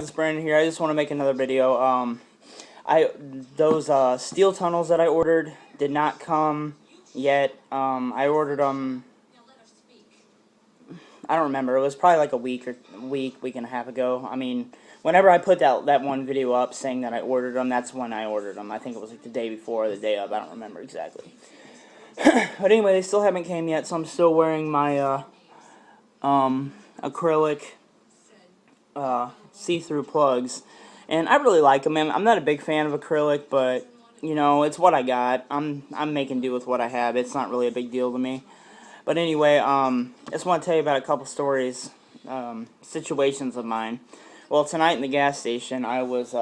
It's Brandon here. I just want to make another video. Those steel tunnels that I ordered did not come yet. I ordered them. I don't remember. It was probably like a week and a half ago. I mean, whenever I put that one video up saying that I ordered them, that's when I ordered them. I think it was like the day before or the day of. I don't remember exactly. But anyway, they still haven't came yet, so I'm still wearing my acrylic see-through plugs, and I really like them. I'm not a big fan of acrylic, but you know, it's what I got. I'm making do with what I have. It's not really a big deal to me. But anyway, I just want to tell you about a couple stories, situations of mine. Well, tonight in the gas station, I was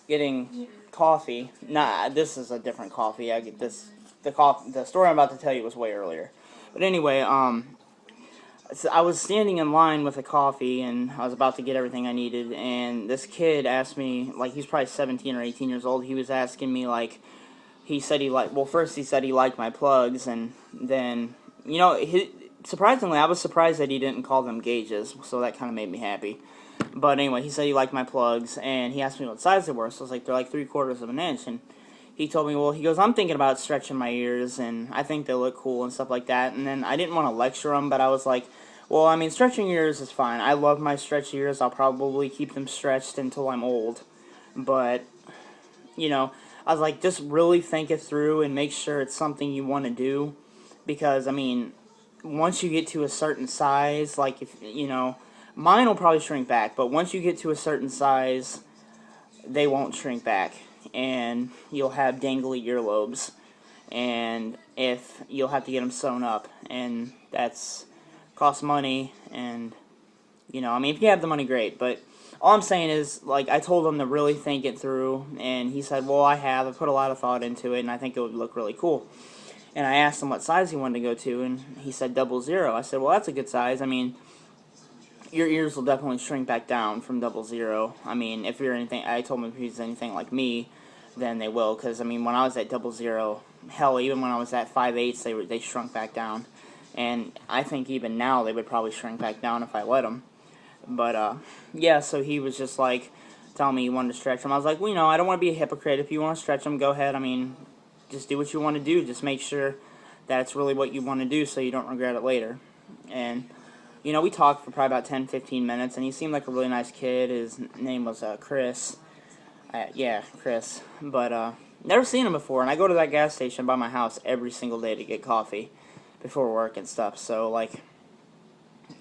getting coffee. Nah, this is a different coffee. I get this. The story I'm about to tell you was way earlier. But anyway, so I was standing in line with a coffee, and I was about to get everything I needed, and this kid asked me, like, he's probably 17 or 18 years old, he was asking me, like, he said he liked, well, first he said he liked my plugs, and then, you know, surprisingly, I was surprised that he didn't call them gauges, so that kind of made me happy. But anyway, he said he liked my plugs, and he asked me what size they were, so I was like, they're like 3/4 of an inch, and he told me, well, he goes, I'm thinking about stretching my ears, and I think they look cool and stuff like that. And then I didn't want to lecture him, but I was like, well, I mean, stretching ears is fine. I love my stretched ears. I'll probably keep them stretched until I'm old. But, you know, I was like, just really think it through and make sure it's something you want to do. Because, I mean, once you get to a certain size, like, if, you know, mine will probably shrink back. But once you get to a certain size, they won't shrink back, and you'll have dangly earlobes, and if you'll have to get them sewn up, and that's costs money. And you know, I mean, if you have the money, great, but all I'm saying is, like, I told him to really think it through, and he said, well, I put a lot of thought into it, and I think it would look really cool. And I asked him what size he wanted to go to, and he said 00. I said, well, that's a good size. I mean, your ears will definitely shrink back down from 00. I mean, if you're anything, I told him if he's anything like me, then they will. Because I mean, when I was at 00, hell, even when I was at 5/8, they shrunk back down, and I think even now they would probably shrink back down if I let them. But yeah, so he was just like telling me he wanted to stretch them. I was like, well, you know, I don't want to be a hypocrite. If you want to stretch them, go ahead. I mean, just do what you want to do. Just make sure that's really what you want to do, so you don't regret it later. And you know, we talked for probably about 10-15 minutes, and he seemed like a really nice kid. His name was Chris. Yeah, Chris. But never seen him before, and I go to that gas station by my house every single day to get coffee before work and stuff. So, like,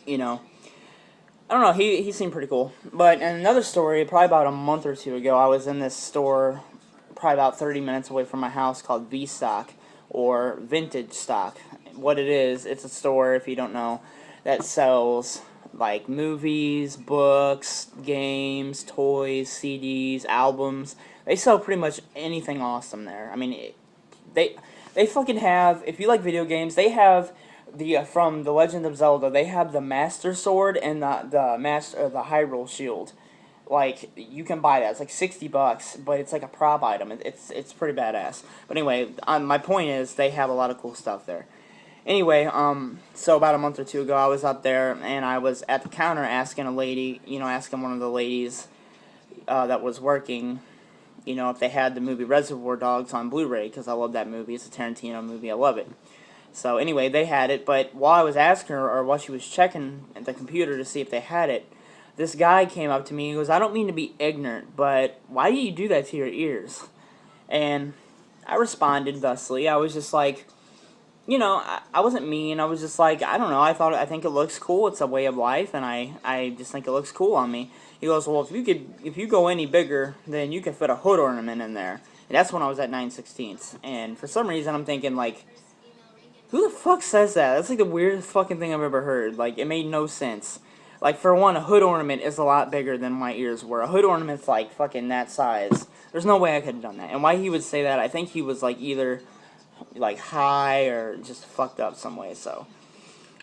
you know, I don't know, he seemed pretty cool. But in another story, probably about a month or two ago, I was in this store probably about 30 minutes away from my house called V-Stock, or Vintage Stock. What it is, it's a store, if you don't know, that sells like movies, books, games, toys, CDs, albums. They sell pretty much anything awesome there. I mean, they fucking have, if you like video games, they have the from The Legend of Zelda, they have the Master Sword and the Hyrule Shield. Like, you can buy that. It's like $60, but it's like a prop item. It's pretty badass. But anyway, my point is they have a lot of cool stuff there. Anyway, so about a month or two ago, I was up there, and I was at the counter asking a lady, you know, asking one of the ladies that was working, you know, if they had the movie Reservoir Dogs on Blu-ray, because I love that movie. It's a Tarantino movie. I love it. So anyway, they had it, but while I was asking her, or while she was checking at the computer to see if they had it, this guy came up to me and goes, I don't mean to be ignorant, but why do you do that to your ears? And I responded thusly. I was just like, you know, I wasn't mean. I was just like, I don't know. I think it looks cool. It's a way of life, and I just think it looks cool on me. He goes, well, if you go any bigger, then you can fit a hood ornament in there. And that's when I was at 9/16. And for some reason, I'm thinking, like, who the fuck says that? That's like the weirdest fucking thing I've ever heard. Like, it made no sense. Like, for one, a hood ornament is a lot bigger than my ears were. A hood ornament's like fucking that size. There's no way I could have done that. And why he would say that, I think he was like either like high or just fucked up some way. So,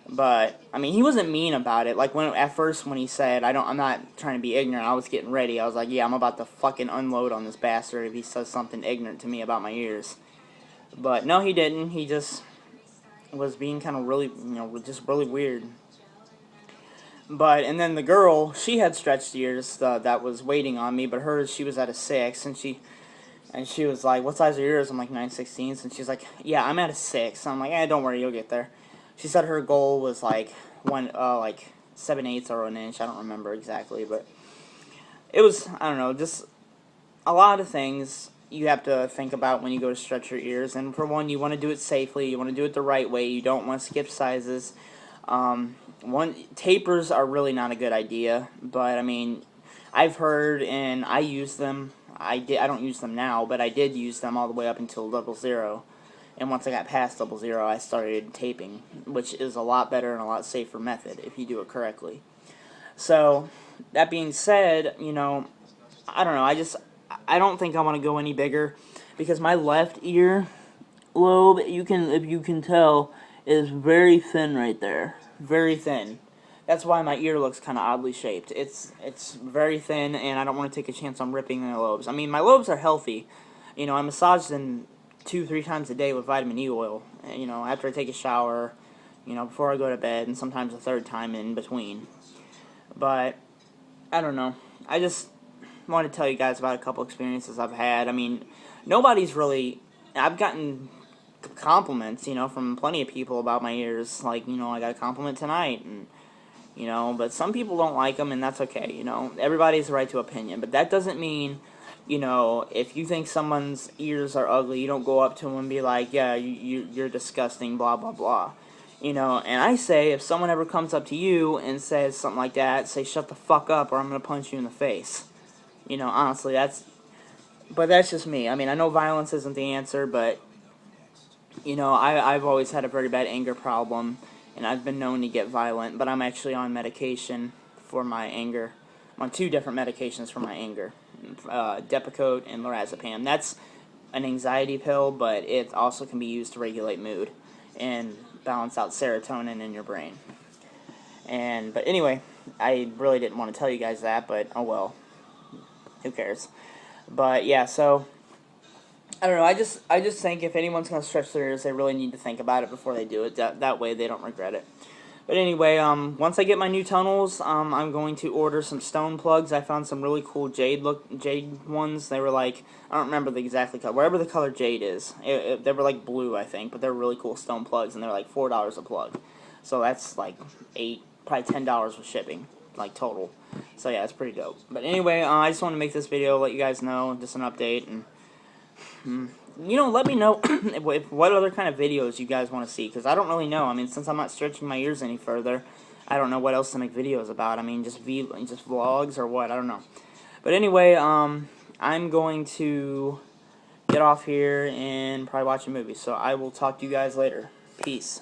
but I mean, he wasn't mean about it. Like, at first when he said, I'm not trying to be ignorant, I was getting ready. I was like, yeah, I'm about to fucking unload on this bastard if he says something ignorant to me about my ears. But no, he didn't. He just was being kind of really, you know, just really weird. But and then the girl, she had stretched ears that was waiting on me, but hers, she was at a 6, and she was like, "What size are yours?" I'm like 9/16, and she's like, "Yeah, I'm at a 6." I'm like, don't worry, you'll get there." She said her goal was like like 7/8 or an inch. I don't remember exactly, but it was, I don't know, just a lot of things you have to think about when you go to stretch your ears. And for one, you want to do it safely. You want to do it the right way. You don't want to skip sizes. Tapers are really not a good idea, but I mean, I've heard and I use them. I don't use them now, but I did use them all the way up until 00. And once I got past 00, I started taping, which is a lot better and a lot safer method if you do it correctly. So, that being said, I don't know. I don't think I want to go any bigger because my left ear lobe, if you can tell, is very thin right there. Very thin. That's why my ear looks kind of oddly shaped. It's very thin, and I don't want to take a chance on ripping my lobes. I mean, my lobes are healthy. I massage them 2-3 times a day with vitamin E oil. After I take a shower, before I go to bed, and sometimes a third time in between. But I don't know. I just want to tell you guys about a couple experiences I've had. I mean, nobody's really. I've gotten compliments, from plenty of people about my ears. Like, I got a compliment tonight, and but some people don't like them, and that's okay. Everybody has the right to opinion, but that doesn't mean, if you think someone's ears are ugly, you don't go up to them and be like, yeah, you're disgusting, blah blah blah. And I say, if someone ever comes up to you and says something like that, say, shut the fuck up, or I'm gonna punch you in the face. Honestly, but that's just me. I mean, I know violence isn't the answer, but I've always had a very bad anger problem, and I've been known to get violent, but I'm actually on medication for my anger. I'm on 2 different medications for my anger, Depakote and lorazepam. That's an anxiety pill, but it also can be used to regulate mood and balance out serotonin in your brain. But anyway, I really didn't want to tell you guys that, but oh well, who cares? But yeah, so I don't know. I just think if anyone's gonna stretch their ears, they really need to think about it before they do it. That way they don't regret it. But anyway, once I get my new tunnels, I'm going to order some stone plugs. I found some really cool jade ones. They were like, I don't remember the exactly color, wherever the color jade is. They were like blue, I think, but they're really cool stone plugs, and they're like $4 a plug. So that's like probably $10 with shipping, like total. So yeah, it's pretty dope. But anyway, I just want to make this video, let you guys know, just an update, and let me know what other kind of videos you guys want to see, because I don't really know. I mean, since I'm not stretching my ears any further, I don't know what else to make videos about. I mean, just vlogs or what, I don't know. But anyway, I'm going to get off here and probably watch a movie, so I will talk to you guys later. Peace.